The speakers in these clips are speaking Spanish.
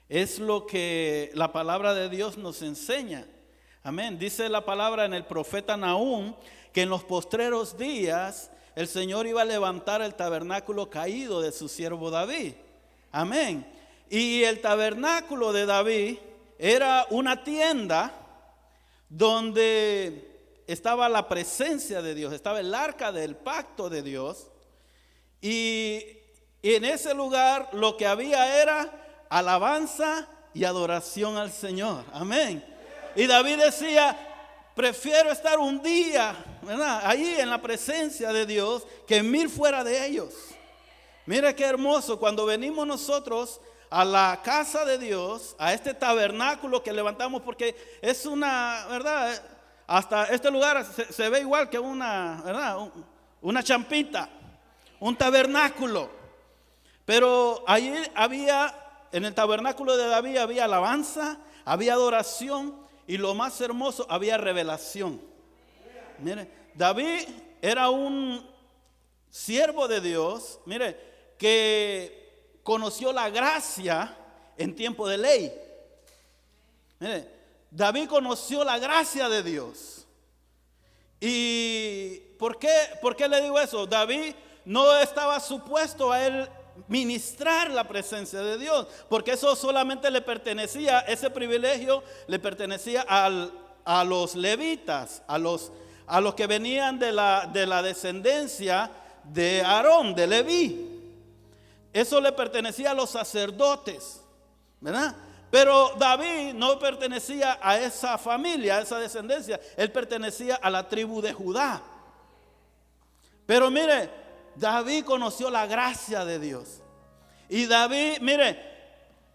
Es lo que la palabra de Dios nos enseña. Amén. Dice la palabra en el profeta Nahum que en los postreros días el Señor iba a levantar el tabernáculo caído de su siervo David. Amén. Y el tabernáculo de David era una tienda donde estaba la presencia de Dios, estaba el arca del pacto de Dios. Y en ese lugar lo que había era alabanza y adoración al Señor. Amén. Y David decía: prefiero estar un día, ¿verdad?, ahí en la presencia de Dios que 1000 fuera de ellos. Mira qué hermoso cuando venimos nosotros a la casa de Dios, a este tabernáculo que levantamos, porque es una, ¿verdad?, hasta este lugar se ve igual que una, ¿verdad?, una champita, un tabernáculo. Pero allí había, en el tabernáculo de David había alabanza, había adoración y lo más hermoso, había revelación. Mire, David era un siervo de Dios, mire, que conoció la gracia en tiempo de ley. Mire, David conoció la gracia de Dios. ¿Y por qué le digo eso? David no estaba supuesto a él ministrar la presencia de Dios, porque eso solamente le pertenecía, ese privilegio le pertenecía a los levitas, a los que venían de la descendencia de Aarón, de Leví. Eso le pertenecía a los sacerdotes, ¿verdad? Pero David no pertenecía a esa familia, a esa descendencia. Él pertenecía a la tribu de Judá. Pero mire, David conoció la gracia de Dios. Y David, mire,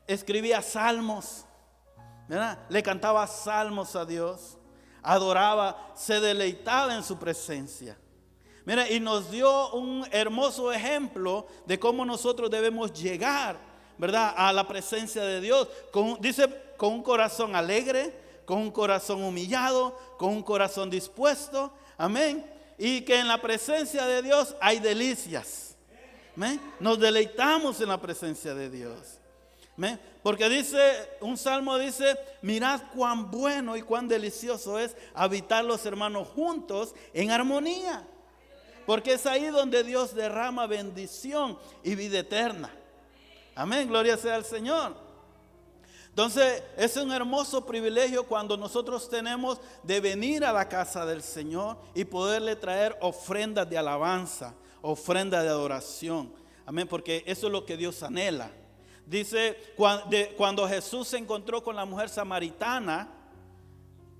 escribía salmos, ¿verdad? Le cantaba salmos a Dios, adoraba, se deleitaba en su presencia. Mira, y nos dio un hermoso ejemplo de cómo nosotros debemos llegar, ¿verdad?, a la presencia de Dios. Dice, con un corazón alegre, con un corazón humillado, con un corazón dispuesto. Amén. Y que en la presencia de Dios hay delicias. ¿Amén? Nos deleitamos en la presencia de Dios. ¿Amén? Porque dice, un salmo dice: mirad cuán bueno y cuán delicioso es habitar los hermanos juntos en armonía. Porque es ahí donde Dios derrama bendición y vida eterna. Amén, gloria sea al Señor. Entonces es un hermoso privilegio cuando nosotros tenemos de venir a la casa del Señor y poderle traer ofrendas de alabanza, ofrendas de adoración. Amén, porque eso es lo que Dios anhela. Dice, cuando Jesús se encontró con la mujer samaritana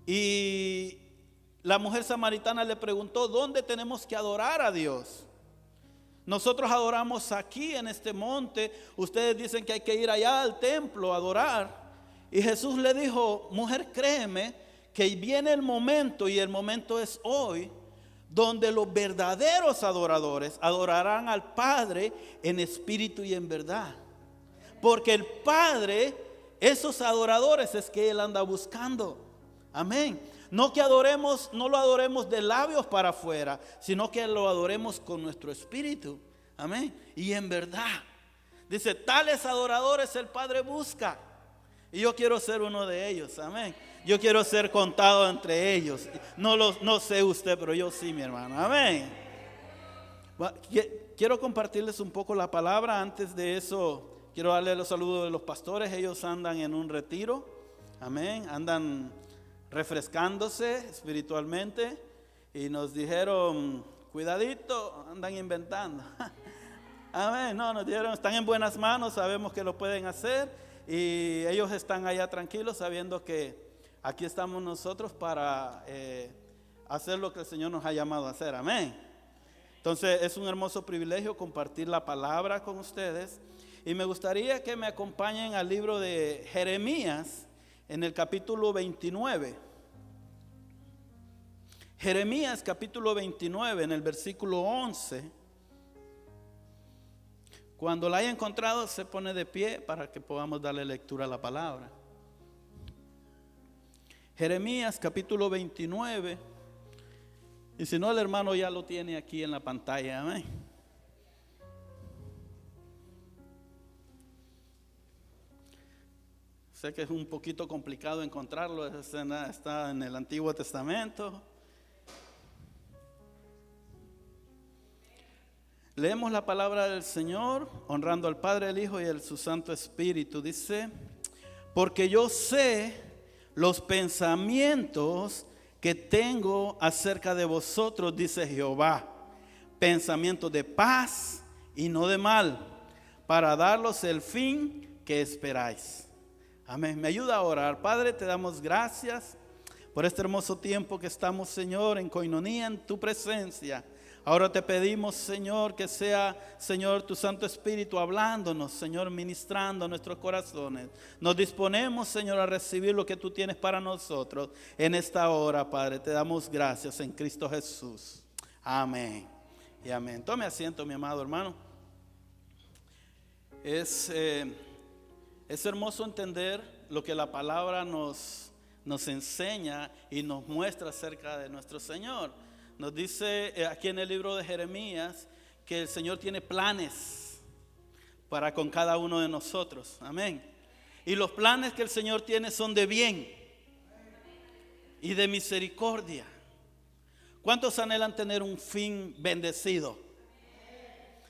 y la mujer samaritana le preguntó: ¿dónde tenemos que adorar a Dios? Nosotros adoramos aquí en este monte. Ustedes dicen que hay que ir allá al templo a adorar. Y Jesús le dijo: mujer, créeme que viene el momento, y el momento es hoy, donde los verdaderos adoradores adorarán al Padre en espíritu y en verdad. Porque el Padre, esos adoradores es que Él anda buscando. Amén. No que adoremos, no lo adoremos de labios para afuera, sino que lo adoremos con nuestro espíritu. Amén. Y en verdad. Dice, tales adoradores el Padre busca. Y yo quiero ser uno de ellos. Amén. Yo quiero ser contado entre ellos. No sé usted, pero yo sí, mi hermano. Amén. Quiero compartirles un poco la palabra. Antes de eso, quiero darle los saludos de los pastores. Ellos andan en un retiro. Amén. Andan refrescándose espiritualmente y nos dijeron: cuidadito, andan inventando. Amén. No, nos dijeron: están en buenas manos, sabemos que lo pueden hacer, y ellos están allá tranquilos sabiendo que aquí estamos nosotros para hacer lo que el Señor nos ha llamado a hacer. Amén. Entonces es un hermoso privilegio compartir la palabra con ustedes, y me gustaría que me acompañen al libro de Jeremías en el capítulo 29. Jeremías capítulo 29 en el versículo 11. Cuando la haya encontrado, se pone de pie para que podamos darle lectura a la palabra. Jeremías capítulo 29. Y si no, el hermano ya lo tiene aquí en la pantalla. Amén. Sé que es un poquito complicado encontrarlo, esa escena está en el Antiguo Testamento. Leemos la palabra del Señor, honrando al Padre, al Hijo y al su Santo Espíritu. Dice: porque yo sé los pensamientos que tengo acerca de vosotros, dice Jehová, pensamientos de paz y no de mal, para daros el fin que esperáis. Amén. Me ayuda a orar. Padre, te damos gracias por este hermoso tiempo que estamos, Señor, en coinonía, en tu presencia. Ahora te pedimos, Señor, que sea, Señor, tu Santo Espíritu hablándonos, Señor, ministrando nuestros corazones. Nos disponemos, Señor, a recibir lo que tú tienes para nosotros en esta hora, Padre. Te damos gracias en Cristo Jesús. Amén y amén. Tome asiento, mi amado hermano. Es hermoso entender lo que la palabra nos enseña y nos muestra acerca de nuestro Señor. Nos dice aquí en el libro de Jeremías que el Señor tiene planes para con cada uno de nosotros. Amén. Y los planes que el Señor tiene son de bien y de misericordia. ¿Cuántos anhelan tener un fin bendecido?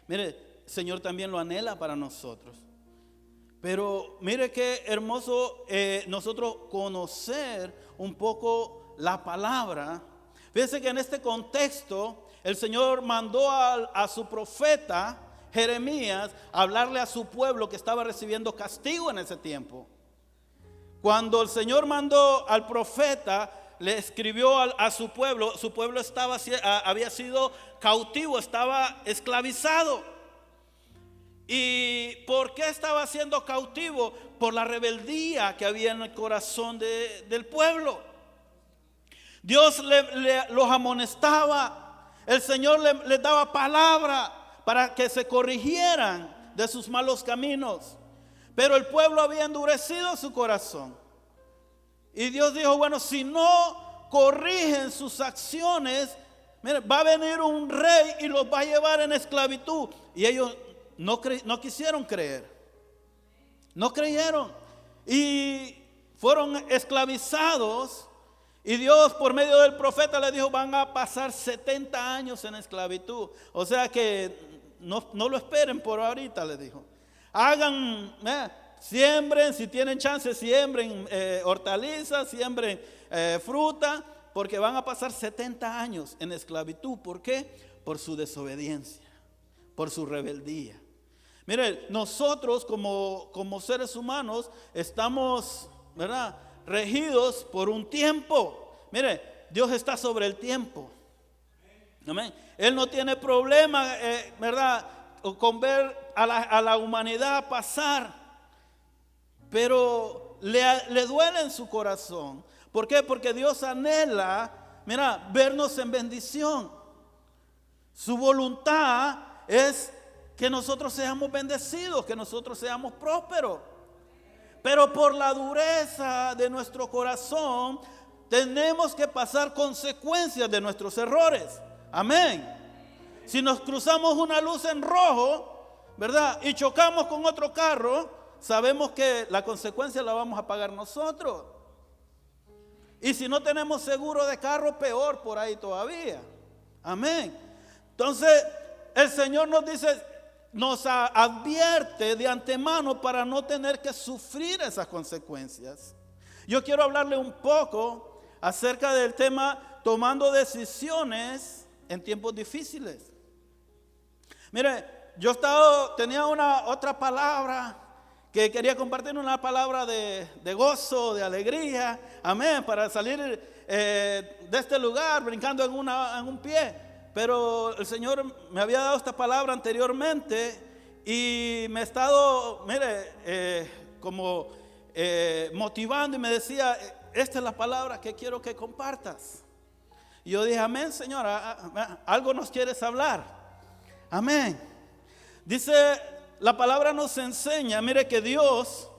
Mire, el Señor también lo anhela para nosotros. Pero mire qué hermoso nosotros conocer un poco la palabra. Fíjense que en este contexto el Señor mandó a su profeta Jeremías a hablarle a su pueblo que estaba recibiendo castigo en ese tiempo. Cuando el Señor mandó al profeta, le escribió a su pueblo había sido cautivo, estaba esclavizado. ¿Y por qué estaba siendo cautivo? Por la rebeldía que había en el corazón del pueblo. Dios los amonestaba, el Señor les daba palabra para que se corrigieran de sus malos caminos. Pero el pueblo había endurecido su corazón. Y Dios dijo, bueno, si no corrigen sus acciones, mire, va a venir un rey y los va a llevar en esclavitud. Y ellos no quisieron creer, no creyeron y fueron esclavizados. Y Dios por medio del profeta le dijo, van a pasar 70 años en esclavitud. O sea que no lo esperen por ahorita, le dijo. Hagan, siembren, si tienen chance, siembren hortalizas, siembren fruta, porque van a pasar 70 años en esclavitud. ¿Por qué? Por su desobediencia, por su rebeldía. Mire, nosotros como seres humanos estamos, ¿verdad?, regidos por un tiempo. Mire, Dios está sobre el tiempo. Amén. Él no tiene problema, ¿verdad?, con ver a la humanidad pasar. Pero le duele en su corazón. ¿Por qué? Porque Dios anhela, mira, vernos en bendición. Su voluntad es que nosotros seamos bendecidos, que nosotros seamos prósperos. Pero por la dureza de nuestro corazón tenemos que pasar consecuencias de nuestros errores. Amén. Si nos cruzamos una luz en rojo, ¿verdad?, y chocamos con otro carro, sabemos que la consecuencia la vamos a pagar nosotros. Y si no tenemos seguro de carro, peor por ahí todavía. Amén. Entonces el Señor nos advierte de antemano para no tener que sufrir esas consecuencias. Yo quiero hablarle un poco acerca del tema tomando decisiones en tiempos difíciles. Mire, tenía otra palabra que quería compartir, una palabra de gozo, de alegría, amén, para salir de este lugar brincando en un pie. Pero el Señor me había dado esta palabra anteriormente y me ha estado, motivando y me decía, esta es la palabra que quiero que compartas. Y yo dije, amén, Señor, algo nos quieres hablar. Amén. Dice, la palabra nos enseña, mire, que Dios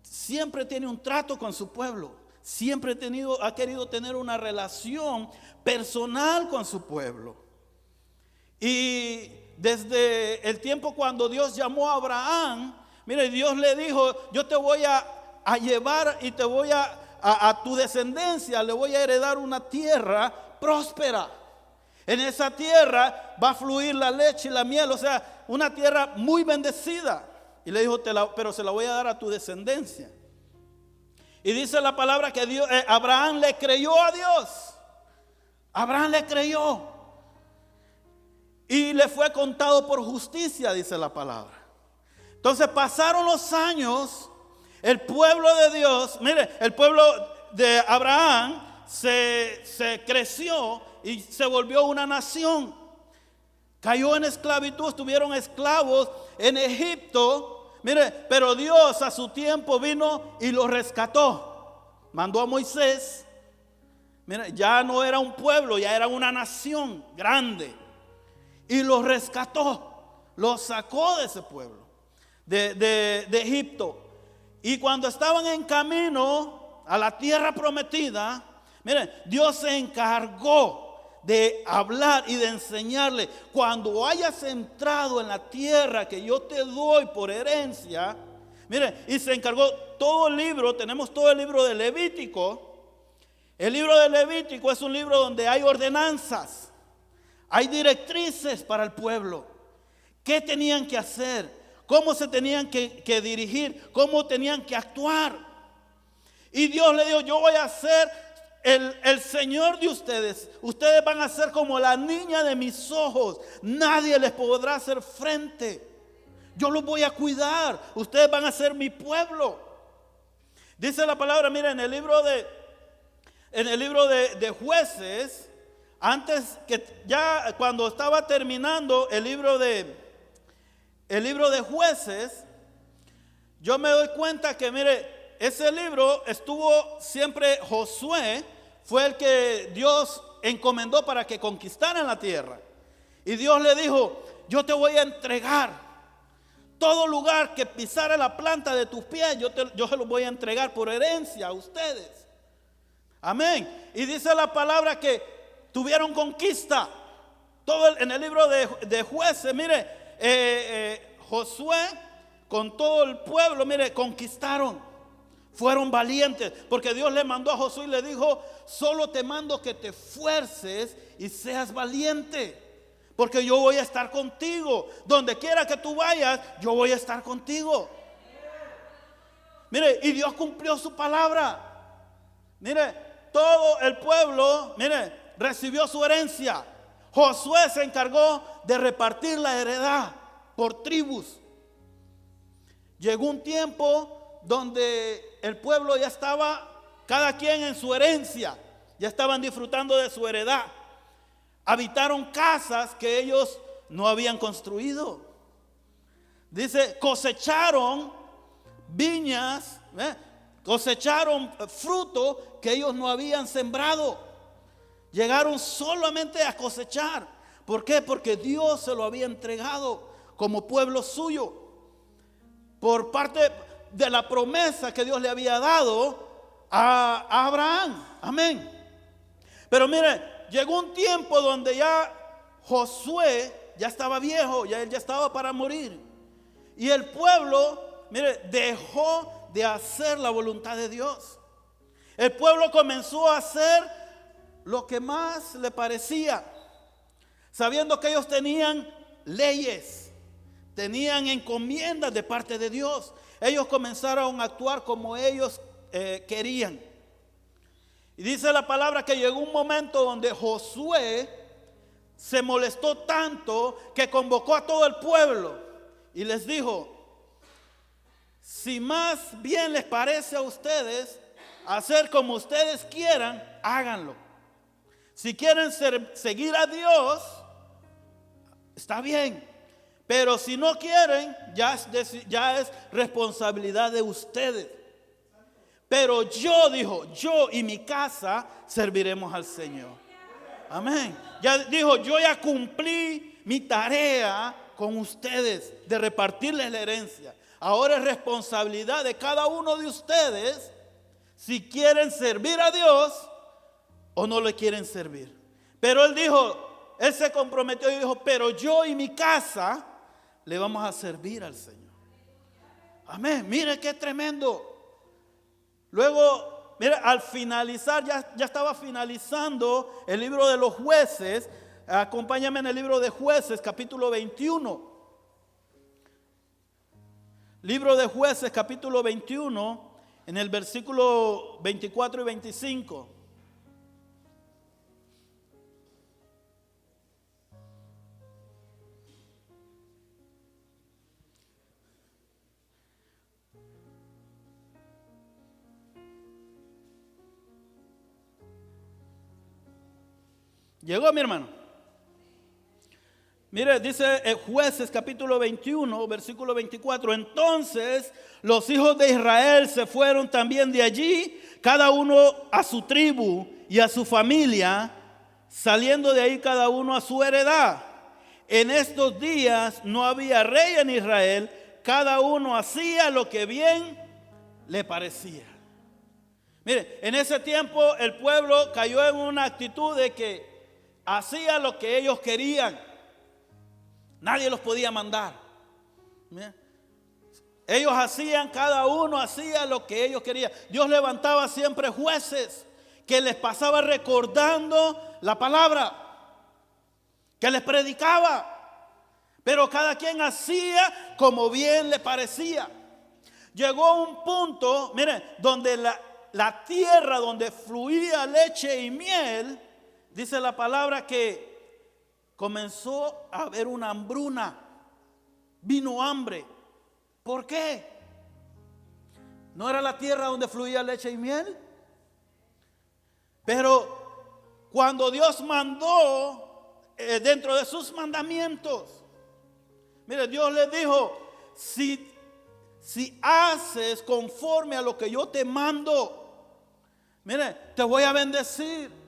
siempre tiene un trato con su pueblo. Siempre ha querido tener una relación personal con su pueblo. Y desde el tiempo cuando Dios llamó a Abraham, mire, Dios le dijo, yo te voy a a llevar y te voy a tu descendencia le voy a heredar una tierra próspera. En esa tierra va a fluir la leche y la miel, o sea, una tierra muy bendecida. Y le dijo, pero se la voy a dar a tu descendencia. Y dice la palabra que Abraham le creyó a Dios. Abraham le creyó. Y le fue contado por justicia, dice la palabra. Entonces pasaron los años. El pueblo de Dios, mire, el pueblo de Abraham se creció y se volvió una nación. Cayó en esclavitud, estuvieron esclavos en Egipto. Mire, pero Dios a su tiempo vino y los rescató. Mandó a Moisés. Mire, ya no era un pueblo, ya era una nación grande. Y los rescató, los sacó de ese pueblo, de Egipto. Y cuando estaban en camino a la tierra prometida, miren, Dios se encargó de hablar y de enseñarle: cuando hayas entrado en la tierra que yo te doy por herencia, miren, y se encargó todo el libro, tenemos todo el libro de Levítico. El libro de Levítico es un libro donde hay ordenanzas, hay directrices para el pueblo, qué tenían que hacer, cómo se tenían que dirigir, cómo tenían que actuar. Y Dios le dijo: yo voy a ser el Señor de ustedes. Ustedes van a ser como la niña de mis ojos. Nadie les podrá hacer frente. Yo los voy a cuidar. Ustedes van a ser mi pueblo. Dice la palabra, mira, en el libro de Jueces, antes que ya cuando estaba terminando el libro de Jueces, yo me doy cuenta que, mire, ese libro estuvo siempre, Josué fue el que Dios encomendó para que conquistaran la tierra. Y Dios le dijo: yo te voy a entregar todo lugar que pisara la planta de tus pies, yo se los voy a entregar por herencia a ustedes. Amén. Y dice la palabra que tuvieron conquista. Todo en el libro de Jueces, mire, Josué con todo el pueblo, mire, conquistaron. Fueron valientes, porque Dios le mandó a Josué y le dijo: solo te mando que te esfuerces y seas valiente, porque yo voy a estar contigo. Donde quiera que tú vayas, yo voy a estar contigo. Mire, y Dios cumplió su palabra. Mire, todo el pueblo, mire, recibió su herencia. Josué se encargó de repartir la heredad por tribus. Llegó un tiempo donde el pueblo ya estaba, cada quien en su herencia, ya estaban disfrutando de su heredad. Habitaron casas que ellos no habían construido. Dice, cosecharon viñas, cosecharon fruto que ellos no habían sembrado. Llegaron solamente a cosechar. ¿Por qué? Porque Dios se lo había entregado como pueblo suyo, por parte de la promesa que Dios le había dado a Abraham. Amén. Pero mire, llegó un tiempo donde ya Josué ya estaba viejo, ya él ya estaba para morir. Y el pueblo, mire, dejó de hacer la voluntad de Dios. El pueblo comenzó a hacer lo que más le parecía, sabiendo que ellos tenían leyes, tenían encomiendas de parte de Dios. Ellos comenzaron a actuar como ellos querían. Y dice la palabra que llegó un momento donde Josué se molestó tanto que convocó a todo el pueblo y les dijo: si más bien les parece a ustedes hacer como ustedes quieran, háganlo. Si quieren seguir a Dios, está bien. Pero si no quieren, ya es responsabilidad de ustedes. Pero yo, dijo, yo y mi casa serviremos al Señor. Amén. Ya dijo, yo ya cumplí mi tarea con ustedes de repartirles la herencia. Ahora es responsabilidad de cada uno de ustedes si quieren servir a Dios o no le quieren servir. Pero él se comprometió y dijo: pero yo y mi casa le vamos a servir al Señor. Amén. Mire qué tremendo. Luego, mira, al finalizar, ya estaba finalizando el libro de los jueces. Acompáñame en el libro de Jueces, capítulo 21. Libro de Jueces, capítulo 21, en el versículo 24 y 25. ¿Llegó, mi hermano? Mire, dice Jueces capítulo 21, versículo 24. Entonces los hijos de Israel se fueron también de allí, cada uno a su tribu y a su familia, saliendo de ahí cada uno a su heredad. En estos días no había rey en Israel, cada uno hacía lo que bien le parecía. Mire, en ese tiempo el pueblo cayó en una actitud de que hacía lo que ellos querían. Nadie los podía mandar. Mira, ellos hacían, cada uno hacía lo que ellos querían. Dios levantaba siempre jueces que les pasaba recordando la palabra, que les predicaba, pero cada quien hacía como bien le parecía. Llegó un punto, miren, donde la tierra donde fluía leche y miel, dice la palabra que comenzó a haber una hambruna, vino hambre. ¿Por qué? ¿No era la tierra donde fluía leche y miel? Pero cuando Dios mandó dentro de sus mandamientos, mire, Dios le dijo, si haces conforme a lo que yo te mando, mire, te voy a bendecir.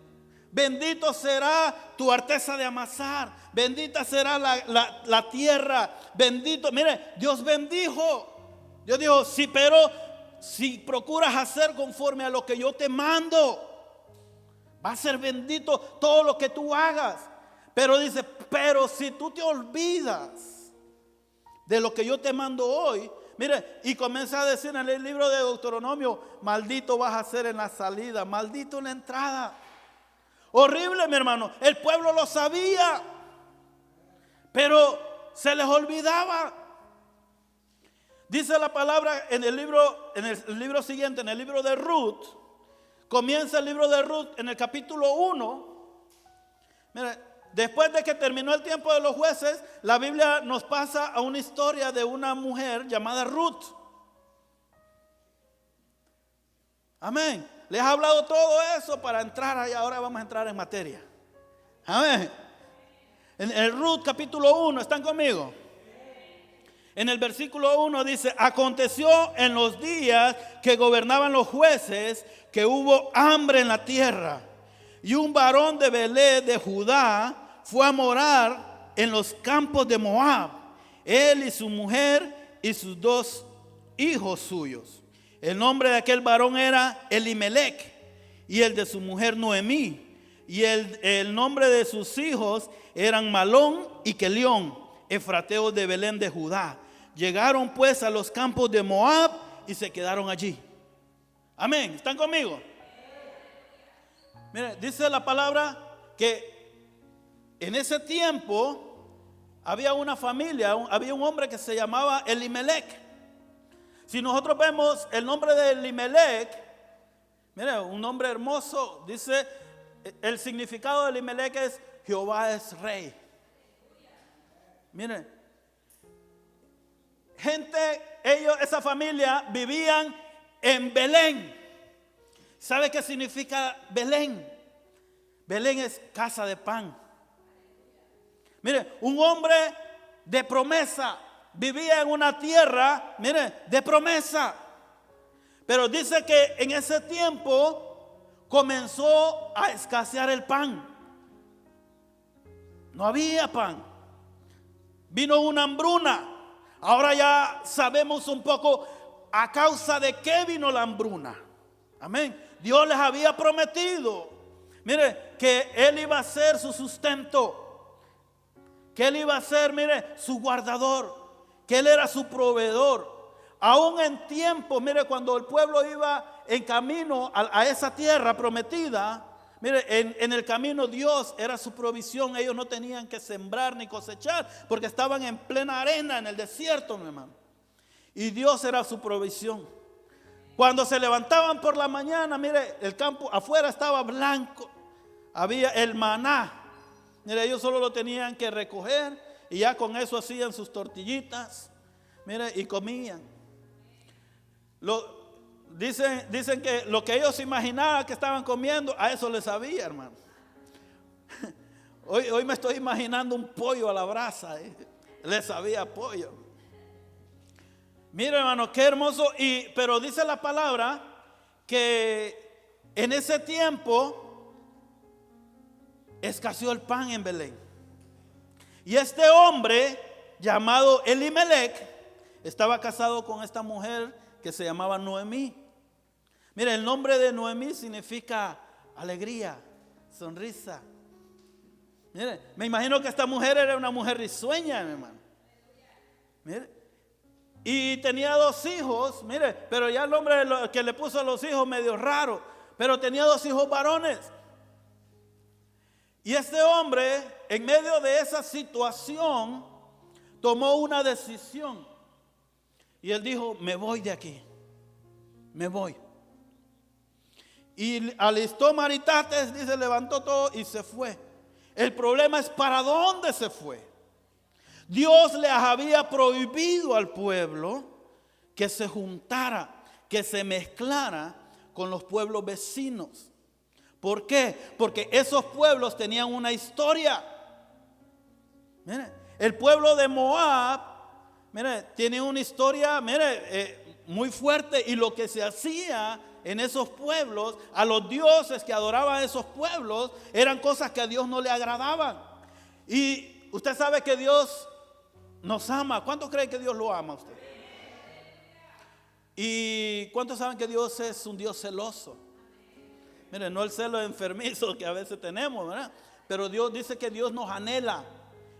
Bendito será tu arteza de amasar. Bendita será la tierra. Bendito. Mire, Dios bendijo. Dios dijo, sí, pero si procuras hacer conforme a lo que yo te mando, va a ser bendito todo lo que tú hagas. Pero dice, pero si tú te olvidas de lo que yo te mando hoy, mire, y comienza a decir en el libro de Deuteronomio, maldito vas a ser en la salida, maldito en la entrada. Horrible, mi hermano. El pueblo lo sabía, pero se les olvidaba. Dice la palabra en el libro siguiente, en el libro de Ruth. Comienza el libro de Ruth en el capítulo 1. Mira, después de que terminó el tiempo de los jueces, la Biblia nos pasa a una historia de una mujer llamada Ruth. Amén. Les he hablado todo eso para entrar ahí. Ahora vamos a entrar en materia. Amén. En el Ruth capítulo 1, ¿están conmigo? En el versículo 1 dice, aconteció en los días que gobernaban los jueces que hubo hambre en la tierra. Y un varón de Belén de Judá fue a morar en los campos de Moab, él y su mujer y sus 2 hijos suyos. El nombre de aquel varón era Elimelech y el de su mujer Noemí. Y el nombre de sus hijos eran Malón y Kelión, efrateos de Belén de Judá. Llegaron pues a los campos de Moab y se quedaron allí. Amén. ¿Están conmigo? Mire, dice la palabra que en ese tiempo había una familia, había un hombre que se llamaba Elimelech. Si nosotros vemos el nombre de Elimelech, mire, un nombre hermoso, dice, el significado de Elimelech es Jehová es rey. Mire, esa familia vivían en Belén. ¿Sabe qué significa Belén? Belén es casa de pan. Mire, un hombre de promesa. Vivía en una tierra, mire, de promesa. Pero dice que en ese tiempo comenzó a escasear el pan. No había pan. Vino una hambruna. Ahora ya sabemos un poco a causa de qué vino la hambruna. Amén. Dios les había prometido, mire, que Él iba a ser su sustento. Que Él iba a ser, mire, su guardador. Que Él era su proveedor. Aún en tiempo, mire, cuando el pueblo iba en camino a esa tierra prometida, mire, en el camino Dios era su provisión. Ellos no tenían que sembrar ni cosechar porque estaban en plena arena, en el desierto, mi hermano. Y Dios era su provisión. Cuando se levantaban por la mañana, mire, el campo afuera estaba blanco. Había el maná. Mire, ellos solo lo tenían que recoger y ya con eso hacían sus tortillitas. Mire, y comían. Dicen que lo que ellos imaginaban que estaban comiendo, a eso les sabía, hermano. Hoy me estoy imaginando un pollo a la brasa. Les sabía pollo. Mira, hermano, qué hermoso. Pero dice la palabra que en ese tiempo escaseó el pan en Belén. Y este hombre llamado Elimelech estaba casado con esta mujer que se llamaba Noemí. Mira, el nombre de Noemí significa alegría, sonrisa. Mire, me imagino que esta mujer era una mujer risueña, mi hermano. Mire, y tenía 2 hijos, mire, pero ya el nombre que le puso a los hijos medio raro, pero tenía 2 hijos varones. Y este hombre, en medio de esa situación, tomó una decisión. Y él dijo, me voy de aquí, me voy. Y alistó maritates, dice, levantó todo y se fue. El problema es para dónde se fue. Dios les había prohibido al pueblo que se juntara, que se mezclara con los pueblos vecinos. ¿Por qué? Porque esos pueblos tenían una historia. Mire, el pueblo de Moab, mire, tiene una historia, mire, muy fuerte. Y lo que se hacía en esos pueblos, a los dioses que adoraban esos pueblos, eran cosas que a Dios no le agradaban. Y usted sabe que Dios nos ama. ¿Cuántos creen que Dios lo ama a usted? ¿Y cuántos saben que Dios es un Dios celoso? Miren, no el celo enfermizo que a veces tenemos, ¿verdad? Pero Dios dice que Dios nos anhela.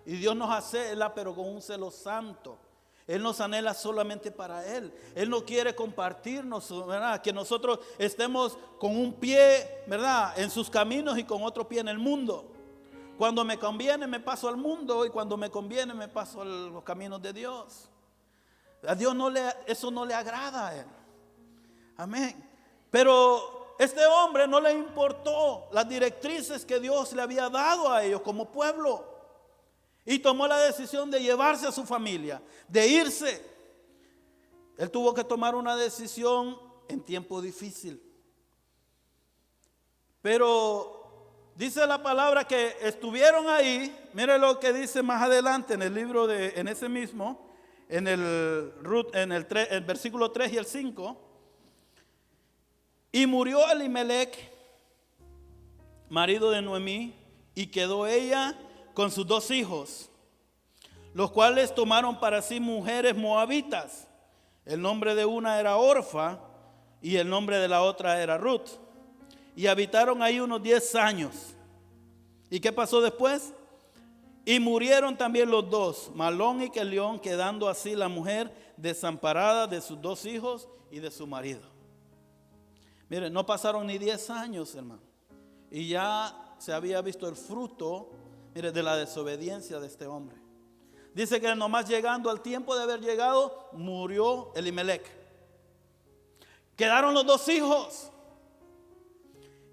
Y Dios nos anhela, pero con un celo santo. Él nos anhela solamente para Él. Él no quiere compartirnos, ¿verdad? Que nosotros estemos con un pie, ¿verdad?, en sus caminos y con otro pie en el mundo. Cuando me conviene me paso al mundo y cuando me conviene me paso a los caminos de Dios. A Dios eso no le agrada a Él. Amén. Pero este hombre no le importó las directrices que Dios le había dado a ellos como pueblo. Y tomó la decisión de llevarse a su familia, de irse. Él tuvo que tomar una decisión en tiempo difícil. Pero dice la palabra que estuvieron ahí. Mire lo que dice más adelante en el libro en ese mismo, en el versículo 3 y el 5. Y murió Elimelech, marido de Noemí, y quedó ella con sus 2 hijos, los cuales tomaron para sí mujeres moabitas. El nombre de una era Orfa y el nombre de la otra era Ruth. Y habitaron ahí unos 10 años. ¿Y qué pasó después? Y murieron también los 2, Malón y Kelión, quedando así la mujer desamparada de sus 2 hijos y de su marido. Miren, no pasaron ni 10 años, hermano, y ya se había visto el fruto, mire, de la desobediencia de este hombre. Dice que nomás llegando al tiempo de haber llegado, murió Elimelech. Quedaron los 2 hijos.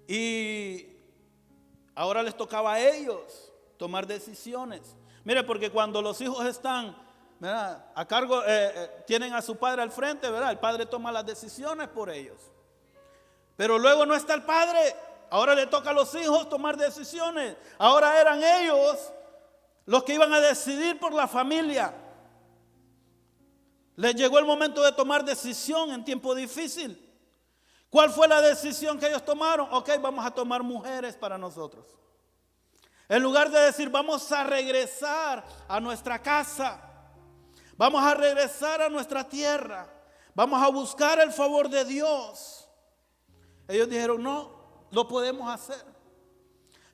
Y ahora les tocaba a ellos tomar decisiones. Mire, porque cuando los hijos están, ¿verdad?, a cargo, tienen a su padre al frente, ¿verdad?, el padre toma las decisiones por ellos. Pero luego no está el padre. Ahora le toca a los hijos tomar decisiones. Ahora eran ellos los que iban a decidir por la familia. Les llegó el momento de tomar decisión en tiempo difícil. ¿Cuál fue la decisión que ellos tomaron? Ok, vamos a tomar mujeres para nosotros. En lugar de decir, vamos a regresar a nuestra casa, vamos a regresar a nuestra tierra, vamos a buscar el favor de Dios. Ellos dijeron, no, lo podemos hacer.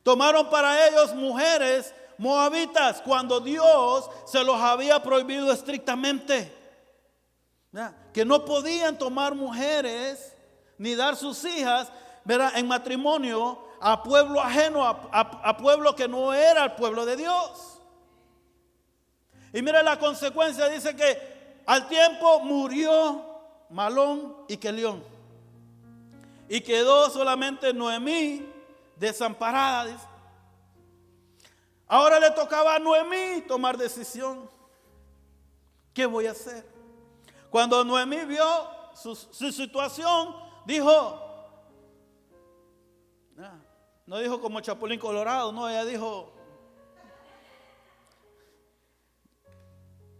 Tomaron para ellos mujeres moabitas cuando Dios se los había prohibido estrictamente. Que no podían tomar mujeres ni dar sus hijas, ¿verdad?, en matrimonio a pueblo ajeno, a pueblo que no era el pueblo de Dios. Y mira la consecuencia, dice que al tiempo murió Malón y Quelión. Y quedó solamente Noemí desamparada, dice. Ahora le tocaba a Noemí tomar decisión. ¿Qué voy a hacer? Cuando Noemí vio su situación, dijo, no dijo como Chapulín Colorado, no, ella dijo,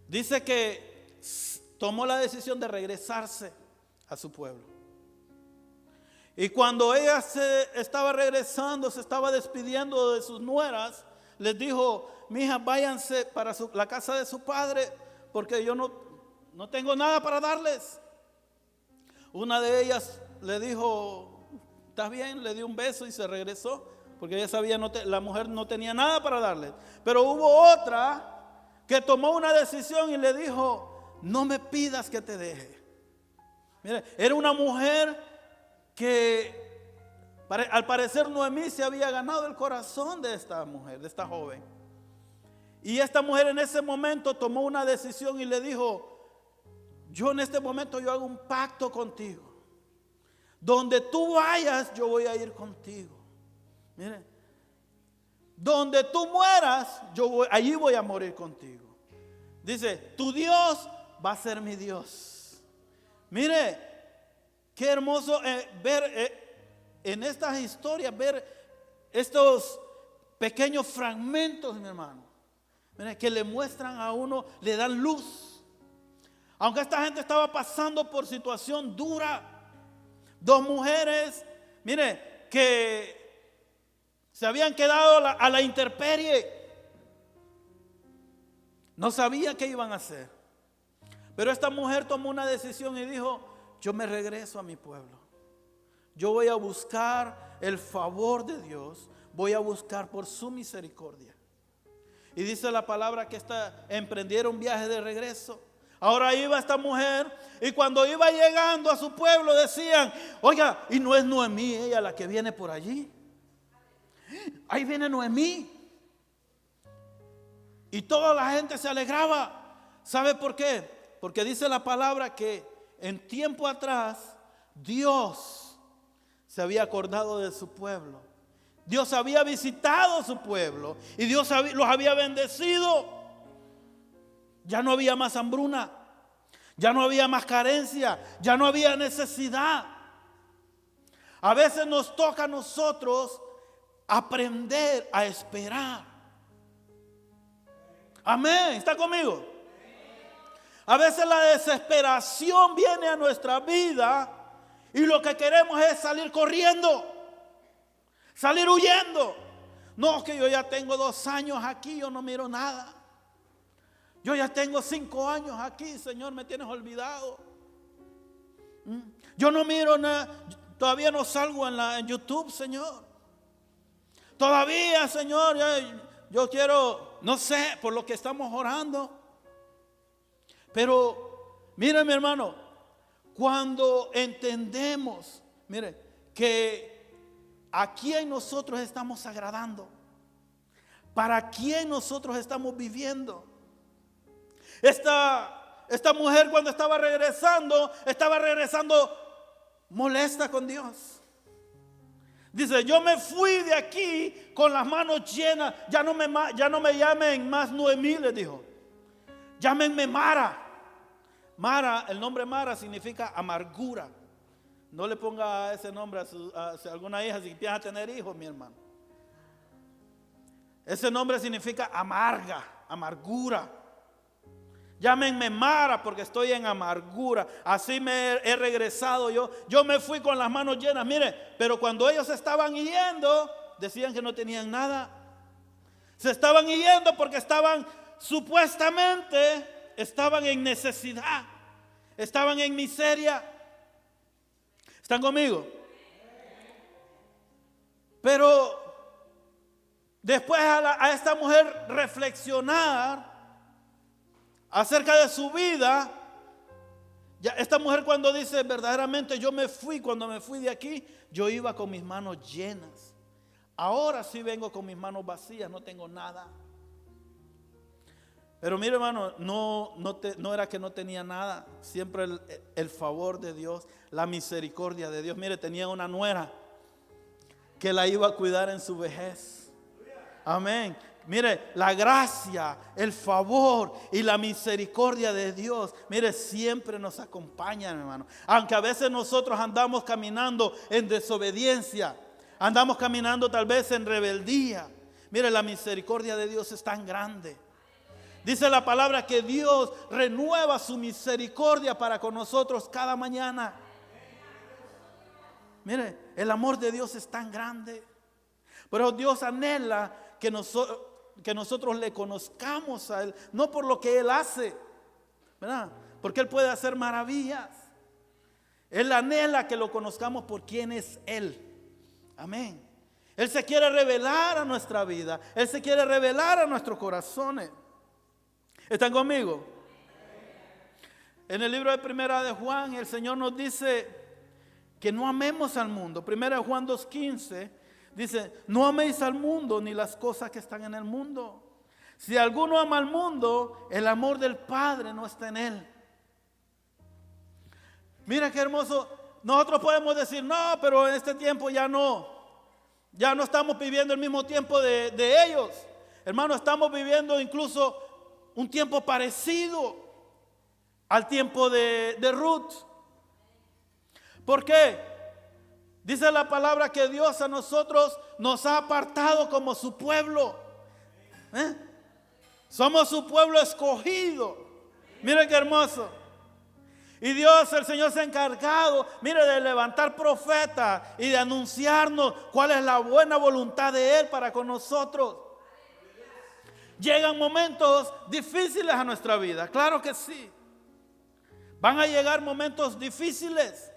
dice que tomó la decisión de regresarse a su pueblo. Y cuando ella se estaba regresando, se estaba despidiendo de sus nueras, les dijo, mija, váyanse para la casa de su padre, porque yo no tengo nada para darles. Una de ellas le dijo, está bien, le dio un beso y se regresó, porque ella sabía la mujer no tenía nada para darles. Pero hubo otra que tomó una decisión y le dijo, no me pidas que te deje. Mire, era una mujer que al parecer Noemí se había ganado el corazón de esta mujer, de esta joven. Y esta mujer en ese momento tomó una decisión y le dijo, yo en este momento yo hago un pacto contigo. Donde tú vayas, yo voy a ir contigo. Mire, donde tú mueras, allí voy a morir contigo. Dice, tu Dios va a ser mi Dios. Mire, qué hermoso ver en estas historias, ver estos pequeños fragmentos, mi hermano. Mire, que le muestran a uno, le dan luz. Aunque esta gente estaba pasando por situación dura. Dos mujeres, mire, que se habían quedado a la intemperie. No sabía qué iban a hacer. Pero esta mujer tomó una decisión y dijo, yo me regreso a mi pueblo. Yo voy a buscar el favor de Dios. Voy a buscar por su misericordia. Y dice la palabra que emprendieron un viaje de regreso. Ahora iba esta mujer y cuando iba llegando a su pueblo decían, oiga, y no es Noemí ella la que viene por allí. Ahí viene Noemí. Y toda la gente se alegraba. ¿Sabe por qué? Porque dice la palabra que en tiempo atrás Dios se había acordado de su pueblo. Dios había visitado su pueblo y Dios los había bendecido. Ya no había más hambruna, ya no había más carencia, ya no había necesidad. A veces nos toca a nosotros aprender a esperar. Amén, ¿está conmigo? A veces la desesperación viene a nuestra vida y lo que queremos es salir corriendo, salir huyendo. No, que yo ya tengo 2 años aquí, yo no miro nada. Yo ya tengo 5 años aquí, Señor, me tienes olvidado. Yo no miro nada, todavía no salgo en YouTube, Señor. Todavía, Señor, yo quiero, no sé, por lo que estamos orando. Pero, mire mi hermano, cuando entendemos, mire, que a quién nosotros estamos agradando, para quién nosotros estamos viviendo. Esta mujer cuando estaba regresando molesta con Dios. Dice, yo me fui de aquí con las manos llenas, ya no me llamen más Noemí, le dijo. Llámenme Mara. Mara, el nombre Mara significa amargura. No le ponga ese nombre a alguna hija si empieza a tener hijos, mi hermano. Ese nombre significa amargura. Llámenme Mara porque estoy en amargura. Así me he regresado yo. Yo me fui con las manos llenas. Mire, pero cuando ellos estaban yendo, decían que no tenían nada. Se estaban yendo porque supuestamente estaban en necesidad. Estaban en miseria. ¿Están conmigo? Pero después a esta mujer reflexionar acerca de su vida, Ya esta mujer cuando dice verdaderamente yo me fui, cuando me fui de aquí, yo iba con mis manos llenas. Ahora sí vengo con mis manos vacías, no tengo nada. Pero mire, hermano, no era que no tenía nada. Siempre el favor de Dios, la misericordia de Dios. Mire, tenía una nuera que la iba a cuidar en su vejez. Amén. Mire, la gracia, el favor y la misericordia de Dios, mire, siempre nos acompañan, hermano. Aunque a veces nosotros andamos caminando en desobediencia, andamos caminando tal vez en rebeldía. Mire, la misericordia de Dios es tan grande. Dice la palabra que Dios renueva su misericordia para con nosotros cada mañana. Mire, el amor de Dios es tan grande. Pero Dios anhela que nosotros le conozcamos a Él, no por lo que Él hace, ¿verdad? Porque Él puede hacer maravillas. Él anhela que lo conozcamos por quién es Él. Amén. Él se quiere revelar a nuestra vida. Él se quiere revelar a nuestros corazones. ¿Están conmigo? En el libro de Primera de Juan, el Señor nos dice que no amemos al mundo. Primera de Juan 2:15 dice, no améis al mundo ni las cosas que están en el mundo. Si alguno ama al mundo, el amor del Padre no está en él. Mira qué hermoso. Nosotros podemos decir, no, pero en este tiempo ya no estamos viviendo el mismo tiempo de ellos. Hermano, estamos viviendo incluso un tiempo parecido al tiempo de Ruth. ¿Por qué? Dice la palabra que Dios a nosotros nos ha apartado como su pueblo. Somos su pueblo escogido. Mire qué hermoso. Y Dios, el Señor, se ha encargado, mire, de levantar profetas y de anunciarnos cuál es la buena voluntad de Él para con nosotros. Llegan momentos difíciles a nuestra vida, claro que sí. Van a llegar momentos difíciles.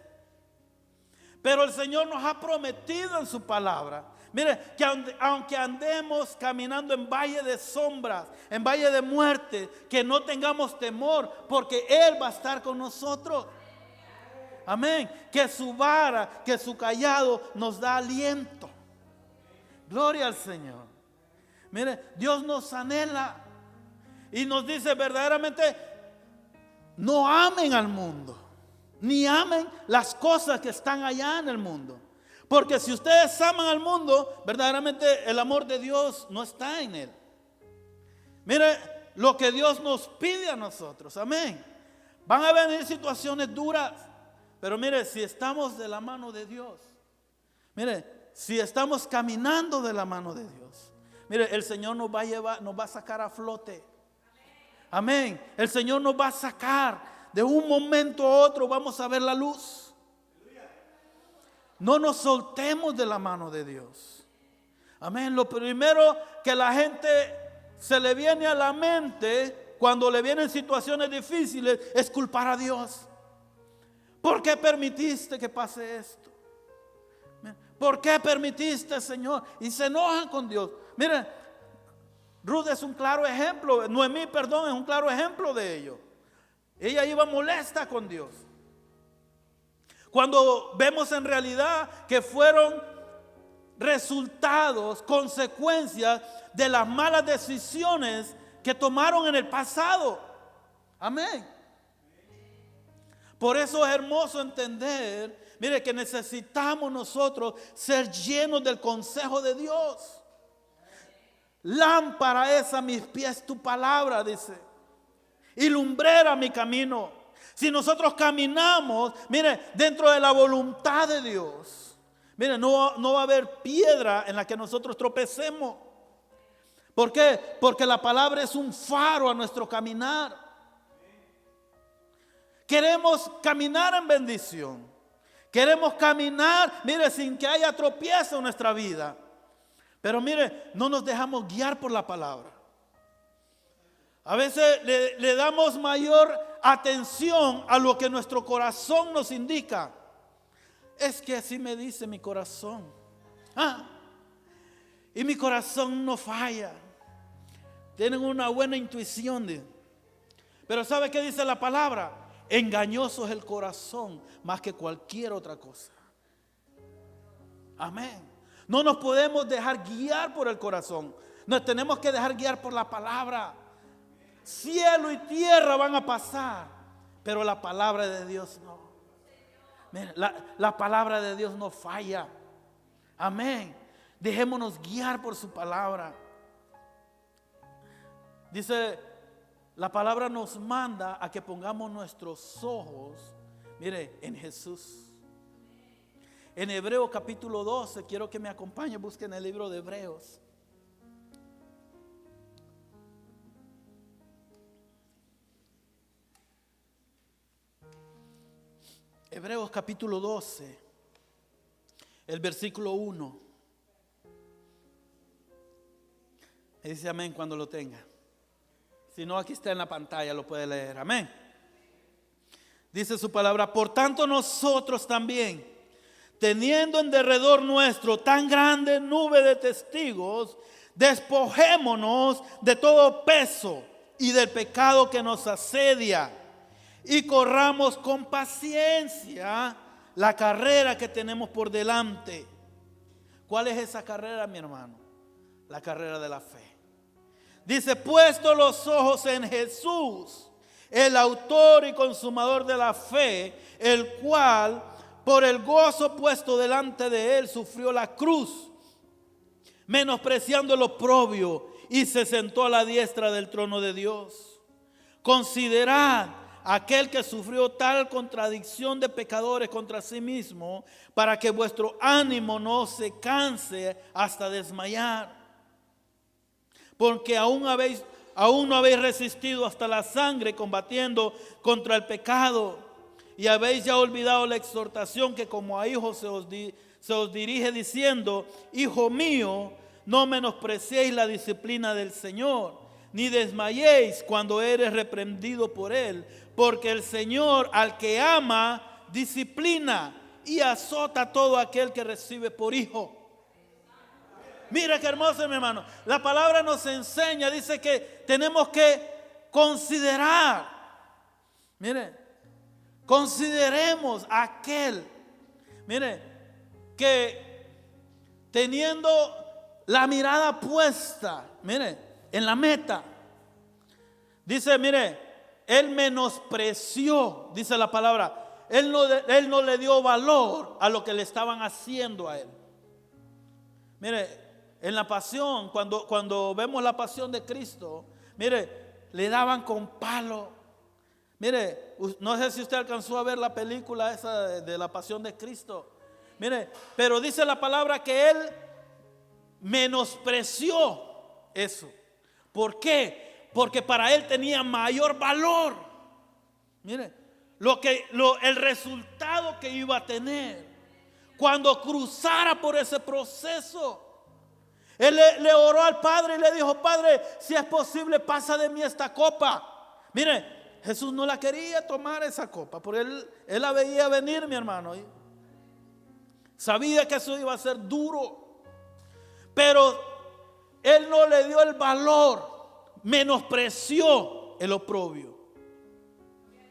Pero el Señor nos ha prometido en su palabra, mire, que aunque andemos caminando en valle de sombras, en valle de muerte, que no tengamos temor, porque Él va a estar con nosotros. Amén. Que su vara, que su cayado nos da aliento. Gloria al Señor. Mire, Dios nos anhela y nos dice verdaderamente, no amen al mundo, ni amen las cosas que están allá en el mundo. Porque si ustedes aman al mundo, verdaderamente el amor de Dios no está en él. Mire lo que Dios nos pide a nosotros, amén. Van a venir situaciones duras, pero mire, si estamos de la mano de Dios, mire, si estamos caminando de la mano de Dios, mire, el Señor nos va a llevar, nos va a sacar a flote. Amén. El Señor nos va a sacar de un momento a otro, vamos a ver la luz. No nos soltemos de la mano de Dios. Amén. Lo primero que la gente se le viene a la mente cuando le vienen situaciones difíciles es culpar a Dios. ¿Por qué permitiste que pase esto? ¿Por qué permitiste, Señor? Y se enojan con Dios. Mire, Ruth es un claro ejemplo. Noemí, perdón, es un claro ejemplo de ello. Ella iba molesta con Dios. Cuando vemos en realidad que fueron resultados, consecuencias de las malas decisiones que tomaron en el pasado. Amén. Por eso es hermoso entender, mire, que necesitamos nosotros ser llenos del consejo de Dios. Lámpara es a mis pies tu palabra, dice, y lumbrera mi camino. Si nosotros caminamos, mire, dentro de la voluntad de Dios, mire, no va a haber piedra en la que nosotros tropecemos. ¿Por qué? Porque la palabra es un faro a nuestro caminar. Queremos caminar en bendición. Queremos caminar, mire, sin que haya tropiezo en nuestra vida. Pero mire, no nos dejamos guiar por la palabra. A veces le damos mayor atención a lo que nuestro corazón nos indica. Es que así me dice mi corazón. Y mi corazón no falla. Tienen una buena intuición. Pero ¿sabe qué dice la palabra? Engañoso es el corazón más que cualquier otra cosa. Amén. No nos podemos dejar guiar por el corazón. Nos tenemos que dejar guiar por la palabra. Cielo y tierra van a pasar, pero la palabra de Dios no. Mira, la palabra de Dios no falla. Amén. Dejémonos guiar por su palabra. Dice, la palabra nos manda a que pongamos nuestros ojos, mire, en Jesús. En Hebreos capítulo 12, quiero que me acompañe, busquen el libro de Hebreos. Hebreos capítulo 12, el versículo 1. Dice amén cuando lo tenga. Si no, aquí está en la pantalla, lo puede leer. Amén. Dice su palabra: por tanto nosotros también, teniendo en derredor nuestro tan grande nube de testigos, despojémonos de todo peso y del pecado que nos asedia, y corramos con paciencia la carrera que tenemos por delante. ¿Cuál es esa carrera, mi hermano? La carrera de la fe. Dice, puesto los ojos en Jesús, el autor y consumador de la fe, el cual por el gozo puesto delante de él sufrió la cruz, menospreciando el oprobio, y se sentó a la diestra del trono de Dios. Considerad aquel que sufrió tal contradicción de pecadores contra sí mismo, para que vuestro ánimo no se canse hasta desmayar. Porque aún no habéis resistido hasta la sangre combatiendo contra el pecado, y habéis ya olvidado la exhortación que como a hijos se os dirige diciendo: hijo mío, no menospreciéis la disciplina del Señor, ni desmayéis cuando eres reprendido por él, porque el Señor al que ama disciplina y azota a todo aquel que recibe por hijo. Mira qué hermoso, mi hermano. La palabra nos enseña, dice que tenemos que considerar. Mire, consideremos a aquel, mire, que teniendo la mirada puesta, mire, en la meta. Dice, mire, él menospreció, dice la palabra, él no le dio valor a lo que le estaban haciendo a él. Mire, en la pasión, cuando vemos la pasión de Cristo, mire, le daban con palo. Mire, no sé si usted alcanzó a ver la película esa de la pasión de Cristo. Mire, pero dice la palabra que él menospreció eso. ¿Por qué? Porque para él tenía mayor valor. Mire, el resultado que iba a tener cuando cruzara por ese proceso. Él le oró al Padre y le dijo: Padre, si es posible, pasa de mí esta copa. Mire, Jesús no la quería tomar esa copa, porque él la veía venir, mi hermano. Sabía que eso iba a ser duro, pero él no le dio el valor, menospreció el oprobio.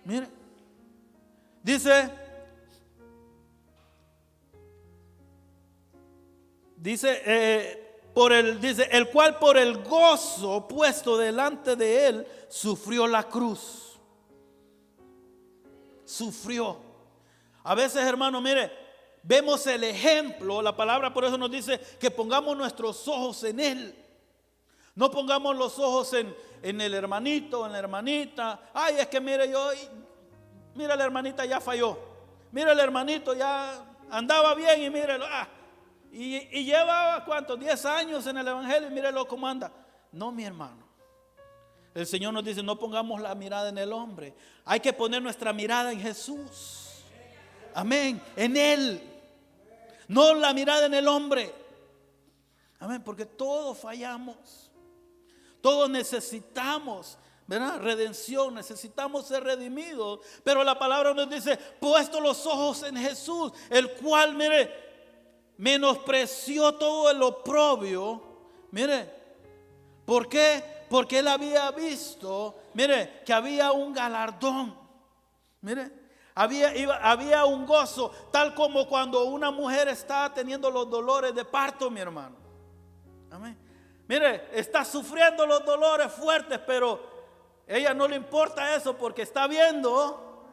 Mire, dice el cual por el gozo puesto delante de él sufrió la cruz. Sufrió. A veces, hermano, mire, vemos el ejemplo. La palabra por eso nos dice que pongamos nuestros ojos en él. No pongamos los ojos en el hermanito, en la hermanita. Ay, es que mire, mira, la hermanita ya falló. Mira, el hermanito ya andaba bien y mírelo. Y lleva, ¿cuántos? 10 años en el evangelio y mírelo cómo anda. No, mi hermano. El Señor nos dice: no pongamos la mirada en el hombre. Hay que poner nuestra mirada en Jesús. Amén. En Él. No la mirada en el hombre. Amén. Porque todos fallamos. Todos necesitamos, ¿verdad?, redención. Necesitamos ser redimidos. Pero la palabra nos dice: puesto los ojos en Jesús, el cual, mire, menospreció todo el oprobio. Mire, ¿por qué? Porque él había visto, mire, que había un galardón. Mire, había un gozo, tal como cuando una mujer está teniendo los dolores de parto, mi hermano. Amén. Mire, está sufriendo los dolores fuertes, pero ella no le importa eso porque está viendo,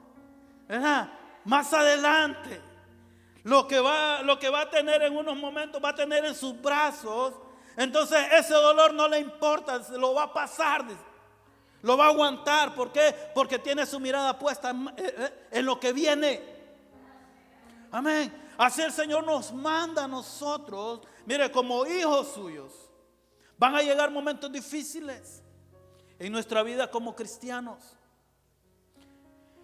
¿verdad?, más adelante lo que va a tener en unos momentos, va a tener en sus brazos. Entonces ese dolor no le importa, se lo va a pasar, lo va a aguantar. ¿Por qué? Porque tiene su mirada puesta en lo que viene. Amén. Así el Señor nos manda a nosotros, mire, como hijos suyos. Van a llegar momentos difíciles en nuestra vida como cristianos.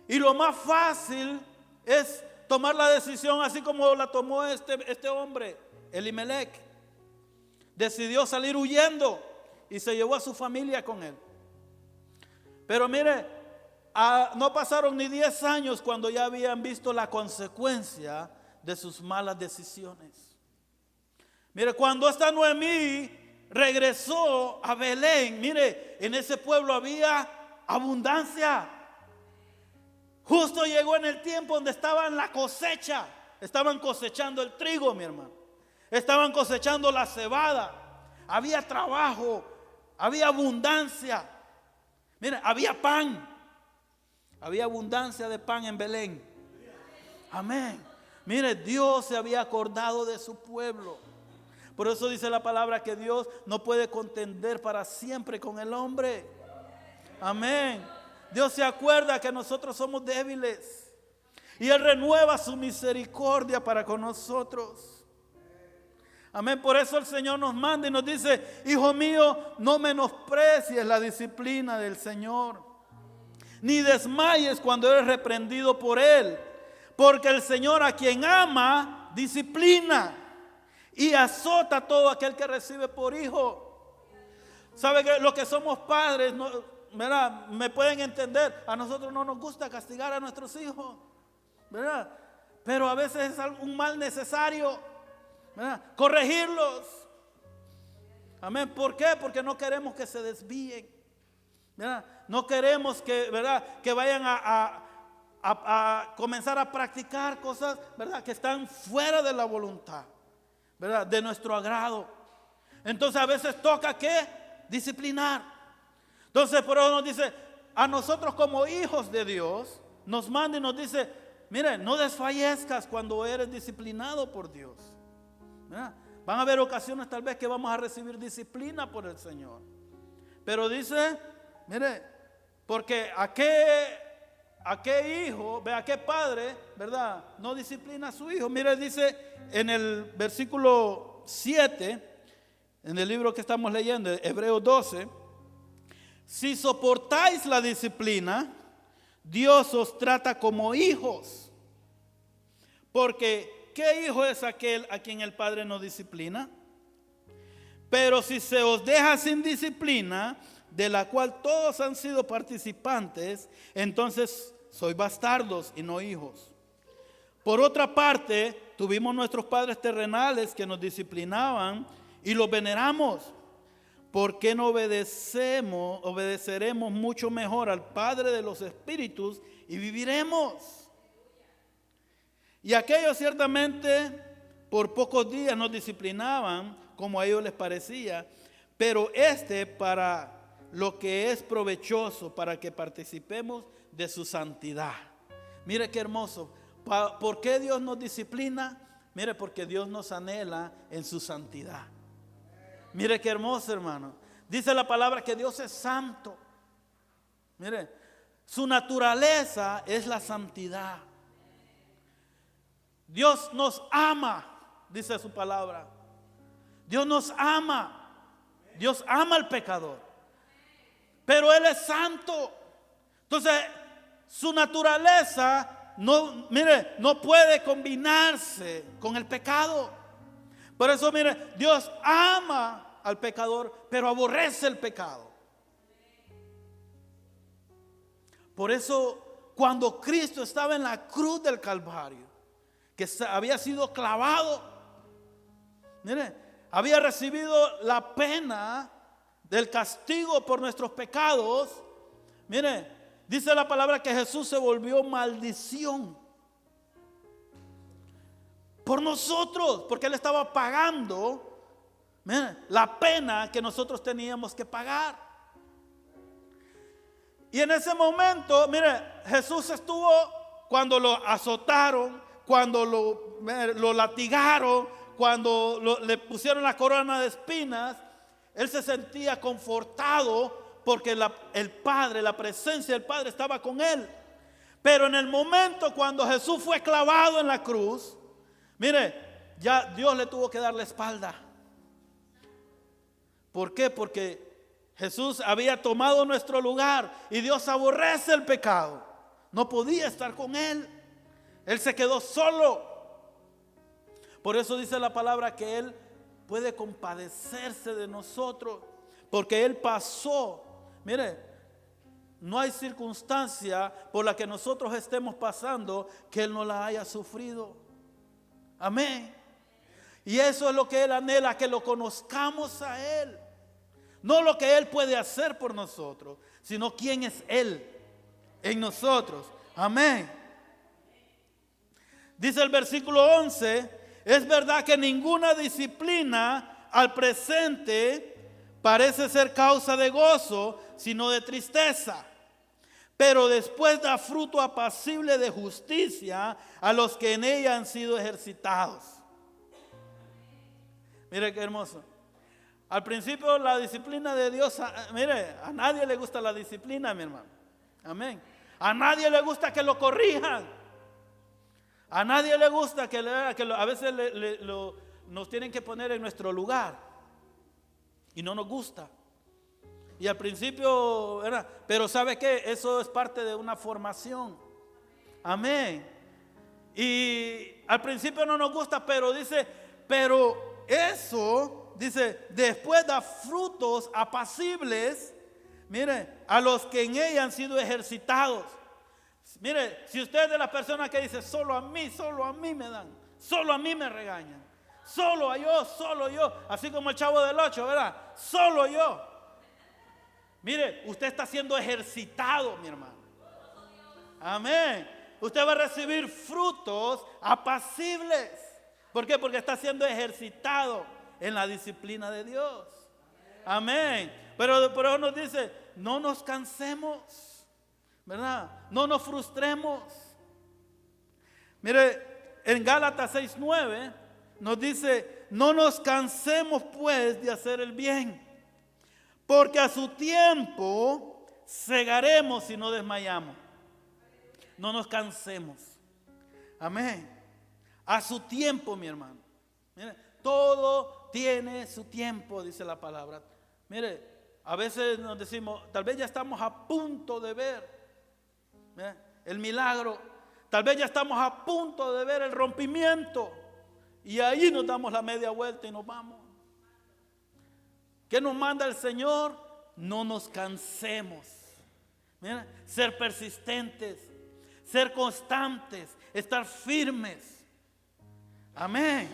Y lo más fácil es tomar la decisión así como la tomó este hombre, Elimelech. Decidió salir huyendo y se llevó a su familia con él. Pero mire, no pasaron ni 10 años cuando ya habían visto la consecuencia de sus malas decisiones. Mire, cuando esta Noemí regresó a Belén, mire, en ese pueblo había abundancia. Justo llegó en el tiempo donde estaban la cosecha. Estaban cosechando el trigo, mi hermano. Estaban cosechando la cebada. Había trabajo, había abundancia. Mire, había pan. Había abundancia de pan en Belén. Amén. Mire, Dios se había acordado de su pueblo. Por eso dice la palabra que Dios no puede contender para siempre con el hombre. Amén. Dios se acuerda que nosotros somos débiles y Él renueva su misericordia para con nosotros. Amén. Por eso el Señor nos manda y nos dice: hijo mío, no menosprecies la disciplina del Señor, ni desmayes cuando eres reprendido por Él, porque el Señor a quien ama disciplina y azota a todo aquel que recibe por hijo. ¿Sabe que los que somos padres, ¿verdad?, me pueden entender? A nosotros no nos gusta castigar a nuestros hijos, ¿verdad? Pero a veces es un mal necesario, ¿verdad?, corregirlos. Amén. ¿Por qué? Porque no queremos que se desvíen, ¿verdad? No queremos que, ¿verdad?, que vayan a comenzar a practicar cosas, ¿verdad?, que están fuera de la voluntad, ¿verdad?, de nuestro agrado. Entonces a veces toca ¿qué? Disciplinar. Entonces por eso nos dice, a nosotros como hijos de Dios, nos manda y nos dice: mire, no desfallezcas cuando eres disciplinado por Dios, ¿verdad? Van a haber ocasiones tal vez que vamos a recibir disciplina por el Señor. Pero dice, mire, porque a qué hijo, a qué padre, ¿verdad?, no disciplina a su hijo. Mire, dice en el versículo 7, en el libro que estamos leyendo, Hebreos 12: si soportáis la disciplina, Dios os trata como hijos. Porque ¿qué hijo es aquel a quien el padre no disciplina? Pero si se os deja sin disciplina, de la cual todos han sido participantes, entonces sois bastardos y no hijos. Por otra parte, tuvimos nuestros padres terrenales que nos disciplinaban y los veneramos. ¿Por qué no obedeceremos mucho mejor al Padre de los Espíritus y viviremos? Y aquellos ciertamente por pocos días nos disciplinaban como a ellos les parecía, pero para lo que es provechoso, para que participemos de su santidad. Mire qué hermoso. ¿Por qué Dios nos disciplina? Mire, porque Dios nos anhela en su santidad. Mire qué hermoso, hermano. Dice la palabra que Dios es santo. Mire, su naturaleza es la santidad. Dios nos ama, dice su palabra. Dios nos ama. Dios ama al pecador. Pero Él es santo. Entonces, su naturaleza no puede combinarse con el pecado. Por eso, mire, Dios ama al pecador, pero aborrece el pecado. Por eso, cuando Cristo estaba en la cruz del Calvario, que había sido clavado, mire, había recibido la pena del castigo por nuestros pecados. Mire, Dice la palabra que Jesús se volvió maldición por nosotros, porque Él estaba pagando, mira, la pena que nosotros teníamos que pagar. Y en ese momento, mire, Jesús estuvo cuando lo azotaron, cuando lo latigaron, cuando le pusieron la corona de espinas. Él se sentía confortado porque el Padre, la presencia del Padre estaba con él. Pero en el momento cuando Jesús fue clavado en la cruz, mire, ya Dios le tuvo que dar la espalda. ¿Por qué? Porque Jesús había tomado nuestro lugar y Dios aborrece el pecado. No podía estar con él. Él se quedó solo. Por eso dice la palabra que Él puede compadecerse de nosotros, porque Él pasó. Mire, no hay circunstancia por la que nosotros estemos pasando que Él no la haya sufrido. Amén. Y eso es lo que Él anhela, que lo conozcamos a Él. No lo que Él puede hacer por nosotros, sino quién es Él en nosotros. Amén. Dice el versículo 11, es verdad que ninguna disciplina al presente parece ser causa de gozo, sino de tristeza. Pero después da fruto apacible de justicia a los que en ella han sido ejercitados. Mire qué hermoso. Al principio la disciplina de Dios, mire, a nadie le gusta la disciplina, mi hermano. Amén. A nadie le gusta que lo corrijan. A nadie le gusta a veces nos tienen que poner en nuestro lugar. Y no nos gusta. Y al principio, ¿verdad? Pero ¿sabe qué? Eso es parte de una formación. Amén. Y al principio no nos gusta, pero dice, pero eso, dice, después da frutos apacibles, mire, a los que en ella han sido ejercitados. Mire, si usted es de las personas que dice, solo a mí me dan, solo a mí me regañan, solo yo, así como el Chavo del 8, ¿verdad? Solo yo. Mire, usted está siendo ejercitado, mi hermano. Amén. Usted va a recibir frutos apacibles. ¿Por qué? Porque está siendo ejercitado en la disciplina de Dios. Amén. Pero nos dice, no nos cansemos, ¿verdad? No nos frustremos. Mire, en Gálatas 6:9 nos dice, no nos cansemos pues de hacer el bien, porque a su tiempo segaremos si no desmayamos. No nos cansemos. Amén. A su tiempo, mi hermano. Mire, todo tiene su tiempo, dice la palabra. Mire, a veces nos decimos, tal vez ya estamos a punto de ver el milagro, tal vez ya estamos a punto de ver el rompimiento, y ahí nos damos la media vuelta y nos vamos. ¿Qué nos manda el Señor? No nos cansemos. Mira, ser persistentes, ser constantes, estar firmes. Amén.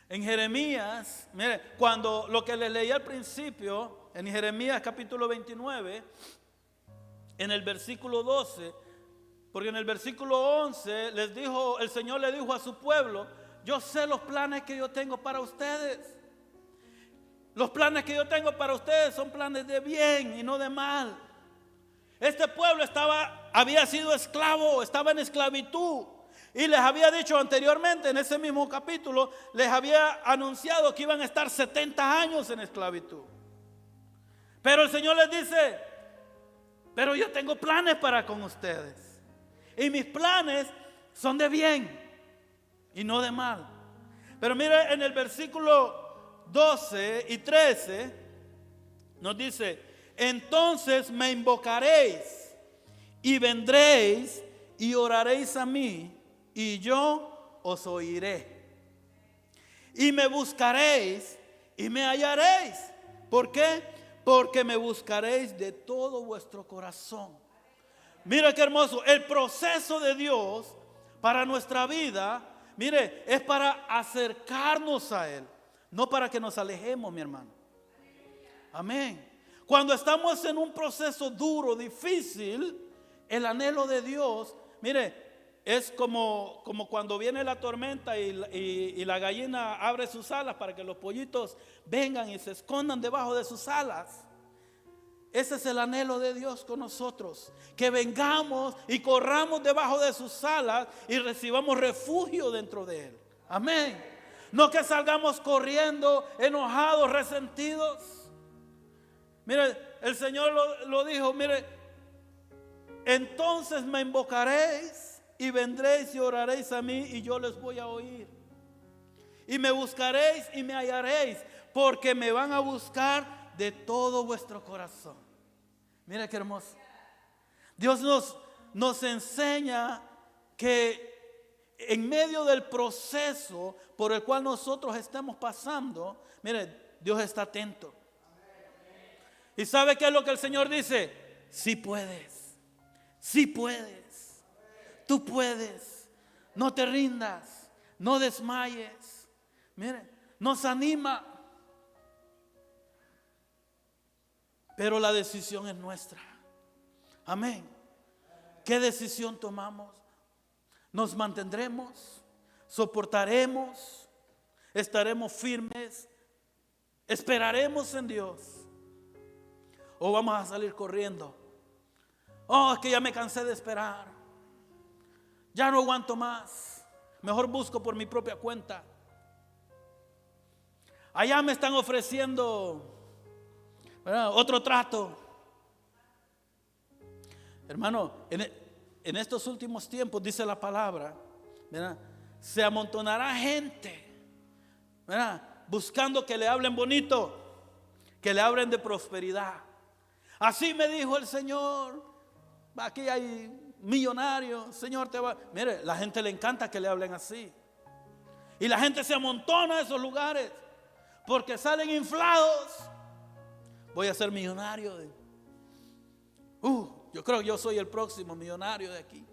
En Jeremías, mire, cuando lo que les leí al principio, en Jeremías capítulo 29, en el versículo 12, porque en el versículo 11 el Señor le dijo a su pueblo, yo sé los planes que yo tengo para ustedes. Los planes que yo tengo para ustedes son planes de bien y no de mal. Este pueblo había sido esclavo, estaba en esclavitud. Y les había dicho anteriormente, en ese mismo capítulo, les había anunciado que iban a estar 70 años en esclavitud. Pero el Señor les dice, pero yo tengo planes para con ustedes. Y mis planes son de bien y no de mal. Pero mire, en el versículo 12 y 13 nos dice, entonces me invocaréis y vendréis y oraréis a mí y yo os oiré. Y me buscaréis y me hallaréis. ¿Por qué? Porque me buscaréis de todo vuestro corazón. Mira qué hermoso. El proceso de Dios para nuestra vida, mire, es para acercarnos a Él, no para que nos alejemos, mi hermano. Amén. Cuando estamos en un proceso duro, difícil, el anhelo de Dios, mire, es como cuando viene la tormenta y la gallina abre sus alas para que los pollitos vengan y se escondan debajo de sus alas. Ese es el anhelo de Dios con nosotros, que vengamos y corramos debajo de sus alas y recibamos refugio dentro de Él. Amén. No que salgamos corriendo, enojados, resentidos. Mire, el Señor lo dijo, mire, entonces me invocaréis y vendréis y oraréis a mí y yo les voy a oír. Y me buscaréis y me hallaréis, porque me van a buscar de todo vuestro corazón. Mira qué hermoso. Dios nos enseña que en medio del proceso por el cual nosotros estamos pasando, mire, Dios está atento. ¿Y sabe qué es lo que el Señor dice? Sí puedes, sí puedes, tú puedes, no te rindas, no desmayes. Mire, nos anima. Pero la decisión es nuestra. Amén. ¿Qué decisión tomamos? ¿Nos mantendremos? ¿Soportaremos? ¿Estaremos firmes? ¿Esperaremos en Dios? ¿O vamos a salir corriendo? Oh, es que ya me cansé de esperar. Ya no aguanto más. Mejor busco por mi propia cuenta. Allá me están ofreciendo, ¿verdad?, otro trato. Hermano, en estos últimos tiempos, dice la palabra, ¿verdad?, se amontonará gente, ¿verdad?, buscando que le hablen bonito, que le hablen de prosperidad. Así me dijo el Señor, aquí hay millonarios, Señor te va. Mire, la gente le encanta que le hablen así. Y la gente se amontona a esos lugares porque salen inflados. Voy a ser millonario. Yo creo que yo soy el próximo millonario de aquí.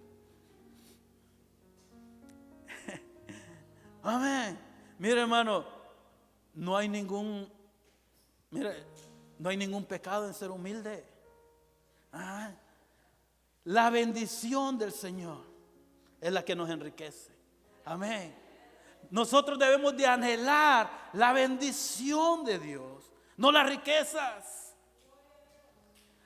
Amén. Mire, hermano, no hay ningún pecado en ser humilde. La bendición del Señor es la que nos enriquece. Amén. Nosotros debemos de anhelar la bendición de Dios, no las riquezas.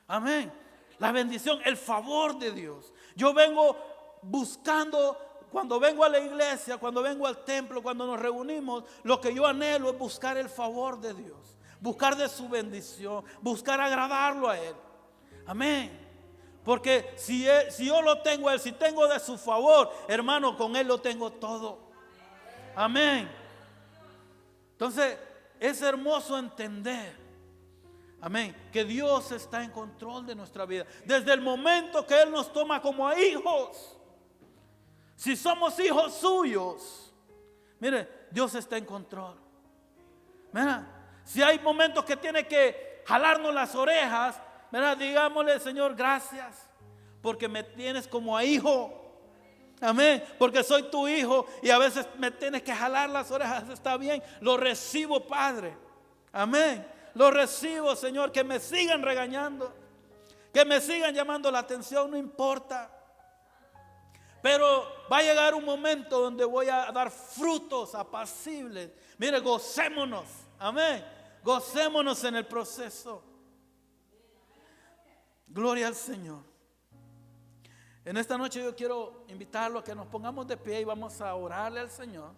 Amén. La bendición, el favor de Dios. Yo vengo buscando, cuando vengo a la iglesia, cuando vengo al templo, cuando nos reunimos, lo que yo anhelo es buscar el favor de Dios, buscar de su bendición, buscar agradarlo a Él. Amén. Porque si yo lo tengo a Él, si tengo de su favor, hermano, con Él lo tengo todo. Amén. Entonces es hermoso entender, amén, que Dios está en control de nuestra vida. Desde el momento que Él nos toma como a hijos, si somos hijos suyos, mire, Dios está en control. Mira, si hay momentos que tiene que jalarnos las orejas, mira, digámosle, Señor, gracias, porque me tienes como a hijo. Amén, porque soy tu hijo y a veces me tienes que jalar las orejas. Está bien, lo recibo, Padre. Amén, lo recibo, Señor. Que me sigan regañando, que me sigan llamando la atención, no importa. Pero va a llegar un momento donde voy a dar frutos apacibles. Mire, gocémonos. Amén, gocémonos en el proceso. Gloria al Señor. En esta noche yo quiero invitarlo a que nos pongamos de pie y vamos a orarle al Señor.